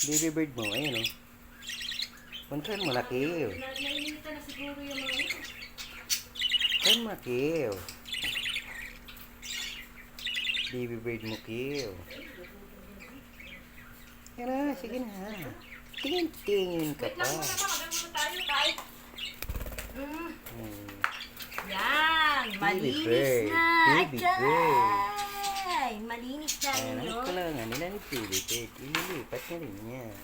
Baby bird mo, ayun o. Puntahan mo, laki. Nainita na siguro yung mga ito. Puntahan mo, laki. Baby bird mo, kill. Yan na, sige na. Tingin-tingin ka Wait pa. lang muna ba? Hanggang muna tayo kahit. Hmm. Yan! Malinis bird. na! Baby bird. Ay! Malinis na Ayan, ang ninyo. kalangan nila ni Baby bird. Ililipat niya rin yan.